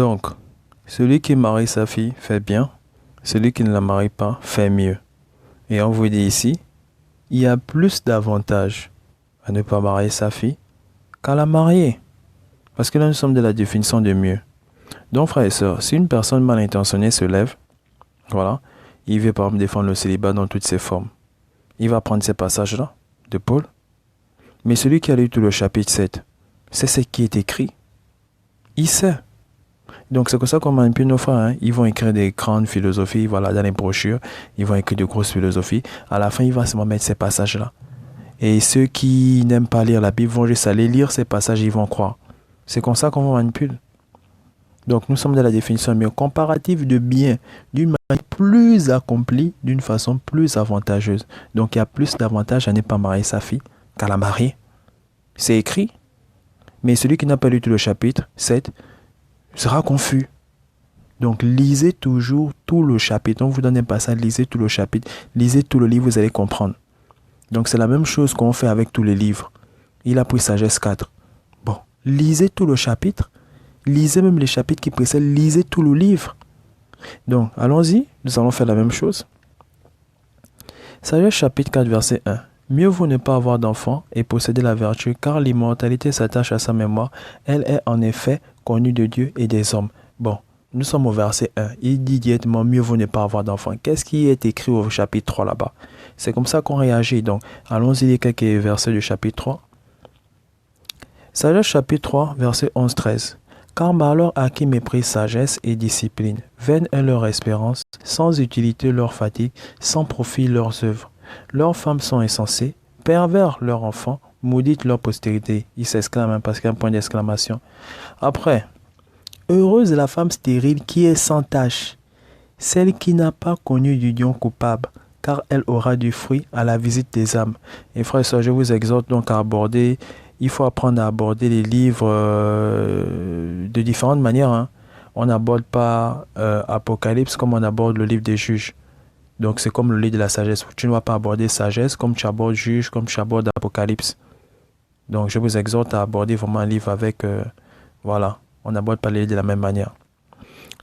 Donc, celui qui marie sa fille fait bien, celui qui ne la marie pas fait mieux. Et on vous dit ici, il y a plus d'avantages à ne pas marier sa fille qu'à la marier. Parce que là, nous sommes de la définition de mieux. Donc, frères et sœurs, si une personne mal intentionnée se lève, voilà, il veut par exemple défendre le célibat dans toutes ses formes, il va prendre ces passages-là de Paul. Mais celui qui a lu tout le chapitre 7, c'est ce qui est écrit. Il sait. Donc c'est comme ça qu'on manipule nos frères. Hein. Ils vont écrire des grandes philosophies, voilà, dans les brochures. Ils vont écrire de grosses philosophies. À la fin, ils vont seulement mettre ces passages-là. Et ceux qui n'aiment pas lire la Bible vont juste aller lire ces passages et ils vont croire. C'est comme ça qu'on manipule. Donc nous sommes dans la définition mieux comparative de bien, d'une manière plus accomplie, d'une façon plus avantageuse. Donc il y a plus d'avantages à ne pas marier sa fille qu'à la marier. C'est écrit. Mais celui qui n'a pas lu tout le chapitre 7 sera confus. Donc lisez toujours tout le chapitre. On vous donne un passage, lisez tout le chapitre, lisez tout le livre, vous allez comprendre. Donc c'est la même chose qu'on fait avec tous les livres. Il a pris Sagesse 4. Bon, lisez tout le chapitre, lisez même les chapitres qui précèdent, lisez tout le livre. Donc allons-y, nous allons faire la même chose. Sagesse chapitre 4 verset 1. Mieux vaut ne pas avoir d'enfant et posséder la vertu, car l'immortalité s'attache à sa mémoire. Elle est en effet connue de Dieu et des hommes. Bon, nous sommes au verset 1. Il dit directement, mieux vaut ne pas avoir d'enfant. Qu'est-ce qui est écrit au chapitre 3 là-bas? C'est comme ça qu'on réagit. Donc, allons-y les quelques versets du chapitre 3. Sagesse chapitre 3, verset 11-13. Car malheur à qui méprise sagesse et discipline. Vaine est leur espérance, sans utilité leur fatigue, sans profit leurs œuvres. Leurs femmes sont insensées, pervers leurs enfants, maudite leur postérité. Il s'exclame parce qu'il y a un point d'exclamation. Après, heureuse est la femme stérile qui est sans tache, celle qui n'a pas connu d'union coupable, car elle aura du fruit à la visite des âmes. Et frères et sœurs, je vous exhorte donc à aborder, il faut apprendre à aborder les livres de différentes manières. Hein. On n'aborde pas Apocalypse comme on aborde le livre des juges. Donc c'est comme le livre de la sagesse. Tu ne vas pas aborder sagesse comme tu abordes juge, comme tu abordes Apocalypse. Donc je vous exhorte à aborder vraiment un livre avec... voilà, on n'aborde pas les livres de la même manière.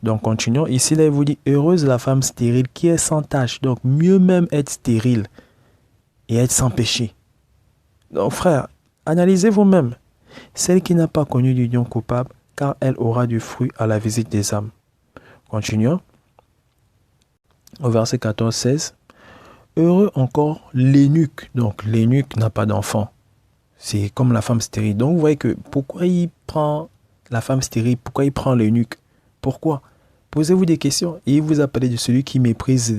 Donc continuons. Ici, là, il vous dit, heureuse la femme stérile qui est sans tache. Donc mieux même être stérile et être sans péché. Donc frère, analysez vous-même. Celle qui n'a pas connu d'union coupable, car elle aura du fruit à la visite des âmes. Continuons. Au verset 14-16. Heureux encore l'eunuque. Donc l'eunuque n'a pas d'enfant. C'est comme la femme stérile. Donc vous voyez que pourquoi il prend la femme stérile? Pourquoi il prend l'eunuque? Pourquoi? Posez-vous des questions. Et il vous a parlé de celui qui méprise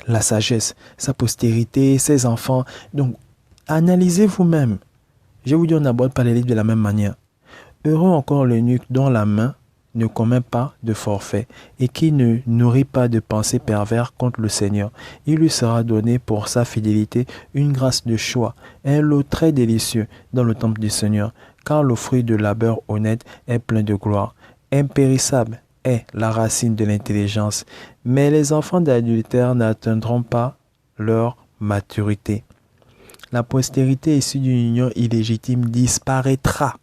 la sagesse, sa postérité, ses enfants. Donc analysez vous-même. Je vous dis, on n'aborde pas les livres de la même manière. Heureux encore l'eunuque dont la main ne commet pas de forfait et qui ne nourrit pas de pensées pervers contre le Seigneur. Il lui sera donné pour sa fidélité une grâce de choix, un lot très délicieux dans le temple du Seigneur, car le fruit de labeur honnête est plein de gloire. Impérissable est la racine de l'intelligence, mais les enfants d'adultère n'atteindront pas leur maturité. La postérité issue d'une union illégitime disparaîtra.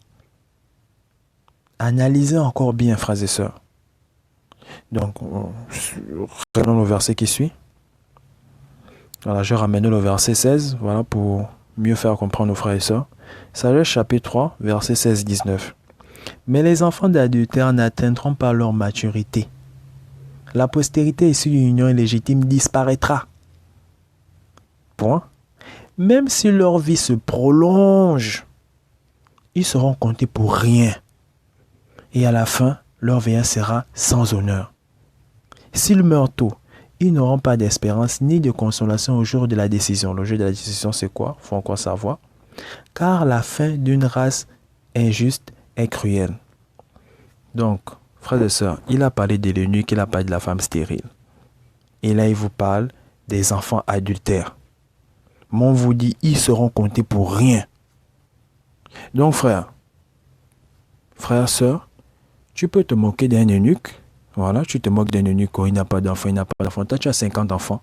Analysez encore bien, frères et sœurs. Donc, regardons le verset qui suit. Voilà, je ramène le verset 16, voilà, pour mieux faire comprendre aux frères et sœurs. Sagesse chapitre 3, verset 16-19. Mais les enfants d'adultère n'atteindront pas leur maturité. La postérité issue d'une union illégitime disparaîtra. Point. Même si leur vie se prolonge, ils seront comptés pour rien. Et à la fin, leur veillance sera sans honneur. S'ils meurent tôt, ils n'auront pas d'espérance ni de consolation au jour de la décision. Le jour de la décision, c'est quoi? Il faut encore savoir. Car la fin d'une race injuste est cruelle. Donc, frères et sœurs, il a parlé de l'eunuque, il a parlé de la femme stérile. Et là, il vous parle des enfants adultères. Mais on vous dit, ils seront comptés pour rien. Donc, frère, sœur, tu peux te moquer d'un eunuque. Voilà, tu te moques d'un eunuque, il n'a pas d'enfant, il n'a pas d'enfant. Toi, tu as 50 enfants.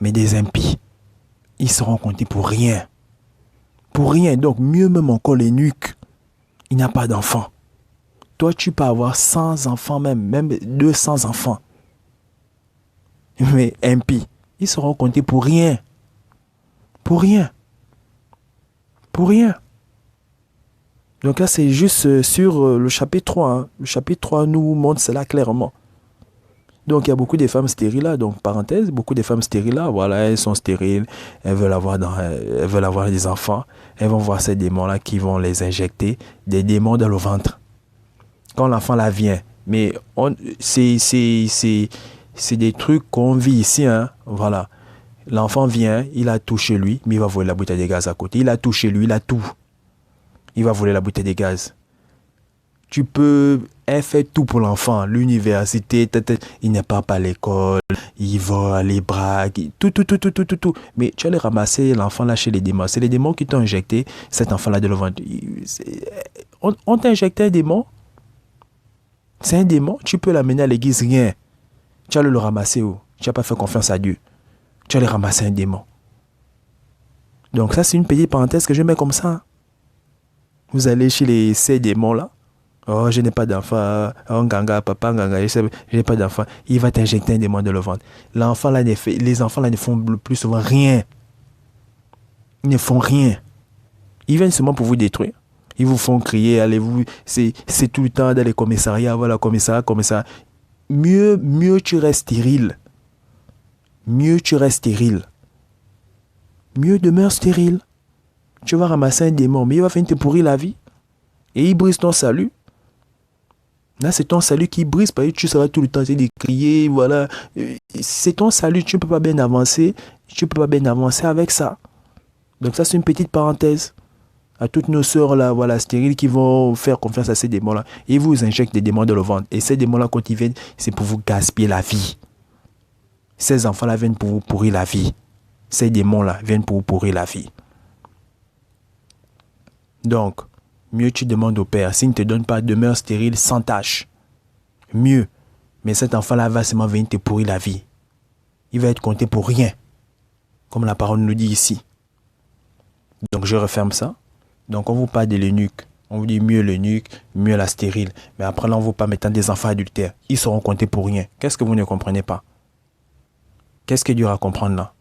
Mais des impies, ils seront comptés pour rien. Pour rien. Donc, mieux même encore l'eunuque, il n'a pas d'enfant. Toi, tu peux avoir 100 enfants même 200 enfants. Mais impies, ils seront comptés pour rien. Pour rien. Pour rien. Donc là, c'est juste sur le chapitre 3. Hein. Le chapitre 3 nous montre cela clairement. Donc il y a beaucoup de femmes stériles là. Donc parenthèse, beaucoup de femmes stériles là. Voilà, elles sont stériles. Elles veulent avoir des enfants. Elles vont voir ces démons-là qui vont les injecter. Des démons dans le ventre. Quand l'enfant là vient. Mais c'est des trucs qu'on vit ici. Hein. Voilà. L'enfant vient, il a tout chez lui, mais il va voler la bouteille de gaz à côté. Il a tout chez lui, il a tout. Il va voler la bouteille de gaz. Elle fait tout pour l'enfant. L'université, il n'est pas à l'école, il vole, il braque, tout. Mais tu vas les ramasser, l'enfant là chez les démons. C'est les démons qui t'ont injecté cet enfant là de le ventre. On t'a injecté un démon. C'est un démon, tu peux l'amener à l'église, rien. Tu vas le ramasser où? Tu n'as pas fait confiance à Dieu. Tu vas aller ramasser un démon. Donc ça, c'est une petite parenthèse que je mets comme ça. Vous allez chez ces démons-là. Oh, je n'ai pas d'enfant. Oh, ganga, papa, ganga, je n'ai pas d'enfant. Il va t'injecter un démon dans le ventre. Les enfants là ne font le plus souvent rien. Ils ne font rien. Ils viennent seulement pour vous détruire. Ils vous font crier, allez-vous. C'est tout le temps dans les commissariats. Voilà, commissariat. Mieux tu restes stérile. Mieux tu restes stérile. Mieux demeure stérile. Tu vas ramasser un démon, mais il va venir te pourrir la vie. Et il brise ton salut. Là, c'est ton salut qui brise, parce que tu seras tout le temps de crier, voilà. C'est ton salut, tu ne peux pas bien avancer. Tu ne peux pas bien avancer avec ça. Donc ça, c'est une petite parenthèse. À toutes nos sœurs là, voilà, stériles, qui vont faire confiance à ces démons-là. Ils vous injectent des démons dans le ventre. Et ces démons-là, quand ils viennent, c'est pour vous gaspiller la vie. Ces enfants-là viennent pour vous pourrir la vie. Ces démons-là viennent pour vous pourrir la vie. Donc, mieux tu demandes au Père. S'il ne te donne pas, demeure stérile, sans tâche. Mieux. Mais cet enfant-là va seulement venir te pourrir la vie. Il va être compté pour rien. Comme la parole nous dit ici. Donc, je referme ça. Donc, on vous parle de l'eunuque. On vous dit mieux l'eunuque, mieux la stérile. Mais après, là, on vous parle mettant des enfants adultères. Ils seront comptés pour rien. Qu'est-ce que vous ne comprenez pas? Qu'est-ce qui est dur à comprendre là?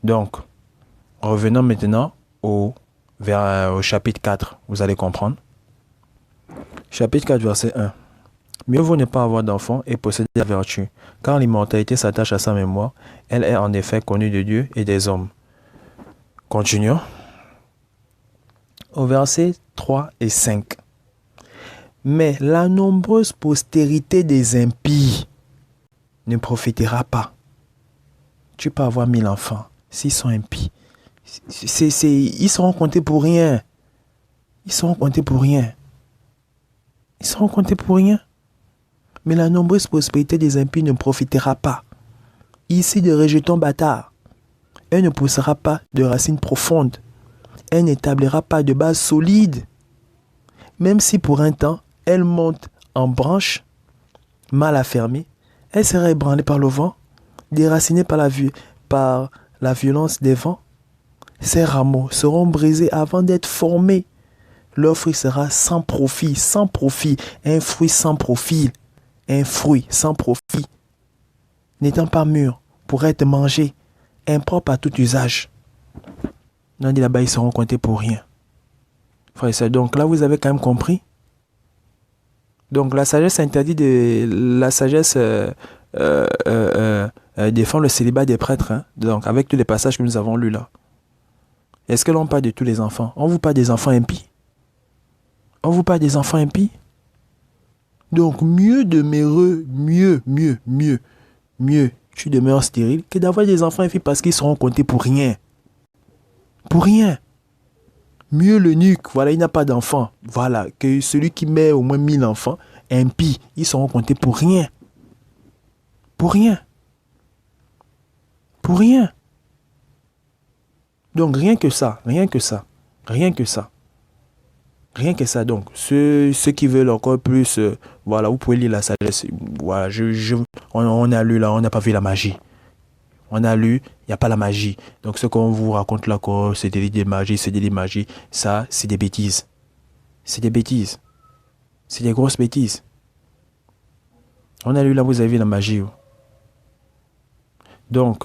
Donc, revenons maintenant au chapitre 4. Vous allez comprendre. Chapitre 4, verset 1. Mieux vaut ne pas avoir d'enfant et posséder la vertu, car l'immortalité s'attache à sa mémoire. Elle est en effet connue de Dieu et des hommes. Continuons. Au verset 3 et 5. Mais la nombreuse postérité des impies ne profitera pas. Tu peux avoir 1000 enfants. S'ils sont impies, ils seront comptés pour rien. Ils seront comptés pour rien. Ils seront comptés pour rien. Mais la nombreuse prospérité des impies ne profitera pas. Ici de rejetons bâtard. Elle ne poussera pas de racines profondes. Elle n'établira pas de base solide. Même si pour un temps, elle monte en branche, mal affermée, elle sera ébranlée par le vent, déracinée par la violence des vents. Ces rameaux seront brisés avant d'être formés. Leur fruit sera sans profit, un fruit sans profil, un fruit sans profit, n'étant pas mûr pour être mangé, impropre à tout usage. On dit là-bas, ils seront comptés pour rien. Donc là, vous avez quand même compris. Donc la sagesse interdit la sagesse défend le célibat des prêtres. Hein. Donc avec tous les passages que nous avons lus là. Est-ce que l'on parle de tous les enfants? On vous parle des enfants impies? On vous parle des enfants impies? Donc mieux demeureux, mieux, tu demeures stérile que d'avoir des enfants impies parce qu'ils seront comptés pour rien. Pour rien. Mieux l'eunuque, voilà, il n'a pas d'enfants. Voilà, que celui qui met au moins 1000 enfants, impie, ils seront comptés pour rien. Pour rien. Pour rien. Donc rien que ça. Donc ceux qui veulent encore plus, voilà, vous pouvez lire la sagesse. Voilà, on a lu là, on n'a pas vu la magie. On a lu, il n'y a pas la magie. Donc ce qu'on vous raconte là, c'est des magie, ça, c'est des bêtises. C'est des bêtises. C'est des grosses bêtises. On a lu là, vous avez vu la magie. Donc,